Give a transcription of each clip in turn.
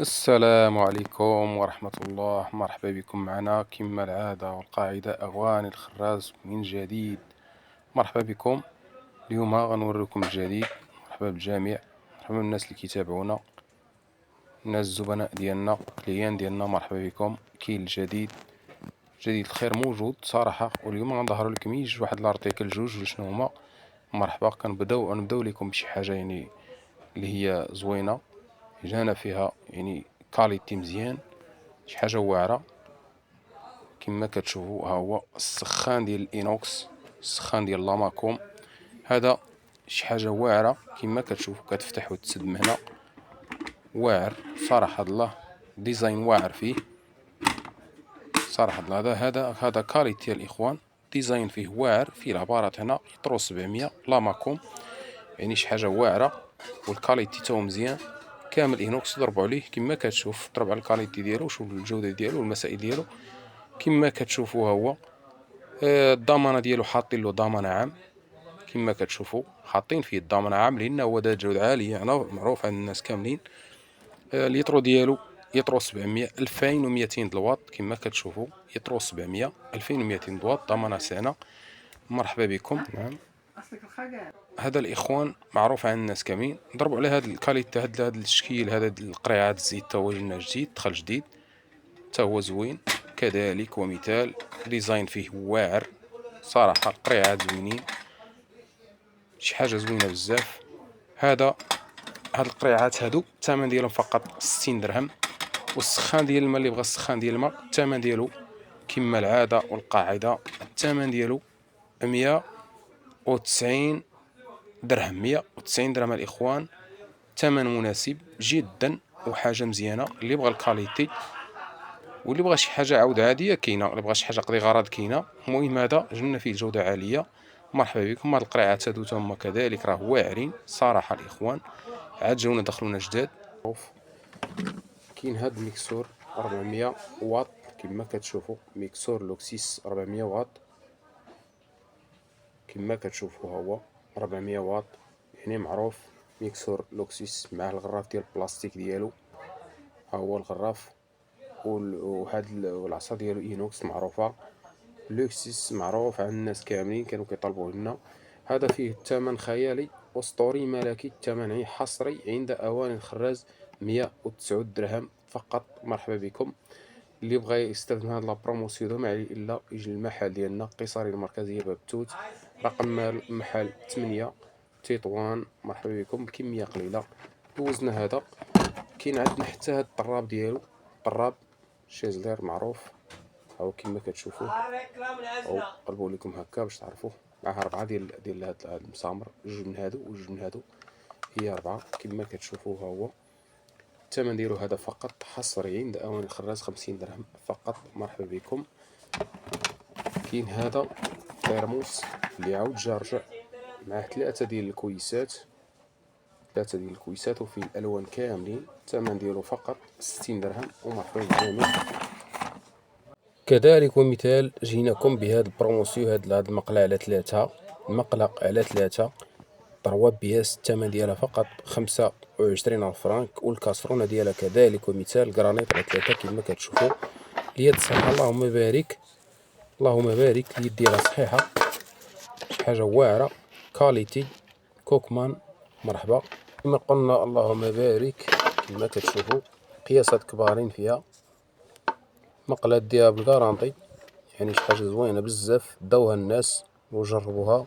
السلام عليكم ورحمة الله. مرحبا بكم معنا كما العادة والقاعدة أغواني الخراز من جديد. مرحبا بكم. اليوم غنوريكم الجديد. مرحبا بالجميع، مرحبا بالناس اللي كيتابعونا، الناس الزبناء ديالنا، الكليان ديالنا. مرحبا بكم. كاين الجديد، جديد الخير موجود صراحة. واليوم غنظهروا لكم يجوج واحد الارتيكل جوج شنو هما. مرحبا. نبداو لكم بشي حاجة يعني اللي هي زوينة، جانا فيها يعني كاليتي مزيان، شي حاجة واعرة. كما كتشوفوا ها هو السخان ديال الانوكس، السخان ديال لاماكوم. هذا شي حاجة واعرة كما كتشوفوا، كتفتح وتسد من هنا. واعر صراحة الله، ديزاين واعر فيه صراحة الله. هذا كاليتي الاخوان، ديزاين فيه واعر، فيه العبارات هنا يطرو 700 لاماكوم، يعني شي حاجة واعرة. والكاليتي تاعو مزيان، كامل انوكس. ضربوا عليه كما كتشوف، ضرب على الكاليتي ديالو، شوف الجودة ديالو والمسائل ديالو كما كتشوفوا. ها هو الضمانة ديالو، حاطين له ضمانة عام كما كتشوفوا، حاطين فيه الضمانة عام لأن هو دا جودة عالية، معروف عند الناس كاملين. اليترو ديالو يترو 700 2200 الواط كما كتشوفوا، يترو 700 2200 الواط، ضمانة سنة. مرحبا بكم. نعم، هذا الإخوان معروف عند الناس كاملين. ضربوا على هذا الكاليتي، هذا الشكل، هذا القريعات الزيت تا هو جبنا جديد، دخل جديد تا هو زوين كذلك. ومثال ديزاين فيه واعر صراحة، القريعات زوينين، شي حاجة زوينة بزاف. هاد القريعات هادو الثمن ديالهم فقط 60 درهم. والسخان ديال الماء، اللي بغى السخان ديال الماء الثمن ديالو كما العادة والقاعدة، الثمن ديالو 190 درهم. 190 درهم الإخوان، ثمن مناسب جدا وحاجة مزيانة. اللي بغى الكاليتي واللي بغى شي حاجة عاود عادية كاينة، اللي بغى شي حاجة قضي غرض كاينة. المهم هذا جبنا فيه جودة عالية. مرحبا بكم. هاد القريعات هادو تما كذلك راه واعرين صراحة الإخوان، عاد جاونا دخلونا جداد. كاين هاد الميكسور 400 واط كما كتشوفوا، ميكسور لوكسيس 400 واط كما كتشوفوا. ها هو 400 واط يعني معروف، ميكسور لوكسيس مع الغراف ديال البلاستيك ديالو. ها هو الغراف، والعصا ديالو اينوكس معروفة. لوكسيس معروف عند الناس كاملين، كانوا كيطلبوه لنا. هذا فيه الثمن خيالي اسطوري ملكي، الثمن حصري عند اواني الخراز 109 درهم فقط. مرحبا بكم. اللي بغى يستافد من هاد لابروموسيون ما عليه الا يجي للمحل ديالنا، قصري المركزيه باب التوت، رقم المحل 8 تطوان. مرحبا بكم. بكميه قليله دوزنا هذا. كاين عندنا حتى هاد الطراب ديالو، طراب شيزلير معروف، هاو كما كتشوفوا، او قلبوا لكم هكا باش تعرفوا. معها 4 ديال هاد المسامر، جوج من هادو وجوج من هادو، هي 4 كما كتشوفوا. ها هو الثمن ديالو هذا فقط حصري عند اواني الخراز 50 درهم فقط. مرحبا بكم. كاين هذا ترموس اللي عاود جا رجع مع 3 ديال الكويسات، 3 ديال الكويسات وفيه الالوان كاملين. الثمن ديالو فقط 60 درهم. ومرحبا بالجميع. كذلك ومثال جيناكم بهذا البروموسيون، هذا المقلة على 3، المقلة على 3 3 بياس، الثمن ديالها فقط 25 فرانك. والكاسرونة ديالها كذلك ومثال كرانيط على 3 كما كتشوفوا. اليد صحيحة اللهم بارك، اللهم بارك. اليد ديالها صحيحة، شي حاجة واعرة، كاليتي كوكمان. مرحبا. كما قلنا اللهم بارك، كما كتشوفوا قياسات كبارين فيها. مقلات ديالها بالكارانطي، يعني شي حاجة زوينة بزاف، داوها الناس وجربوها.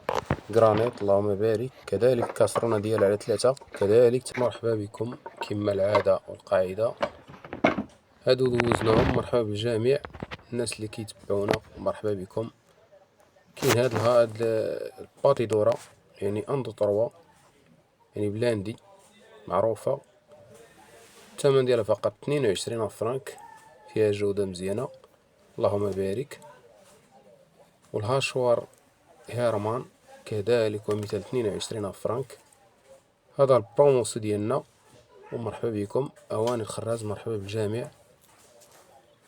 جرانيت اللهم بارك. كذلك كاسرونة ديالها على 3 كذلك. مرحبا بكم كما العادة والقاعدة، هادو دوزناهم. مرحبا بالجميع الناس اللي كيتبعونا، مرحبا بكم. كاين هاد الباتيدورا يعني اندو 3 يعني بلاندي معروفة، الثمن ديالها فقط 22 فرانك، فيها جودة مزيانة اللهم بارك. والهاشوار هيرمان كذلك ومثال 22 فرانك. هذا البروموس ديالنا. ومرحبا بكم اواني الخراز، مرحبا بالجميع.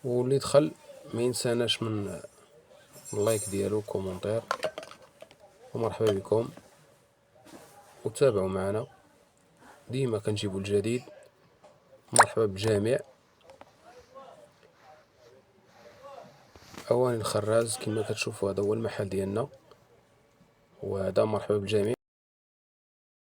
واللي دخل ما ينساناش من اللايك ديالو كومونتير. ومرحبا بكم وتابعوا معنا، ديما كنجيبوا الجديد. مرحبا بالجميع. أواني الخراز كما كتشوفوا هذا هو المحل ديالنا، وهذا مرحبا بالجميع.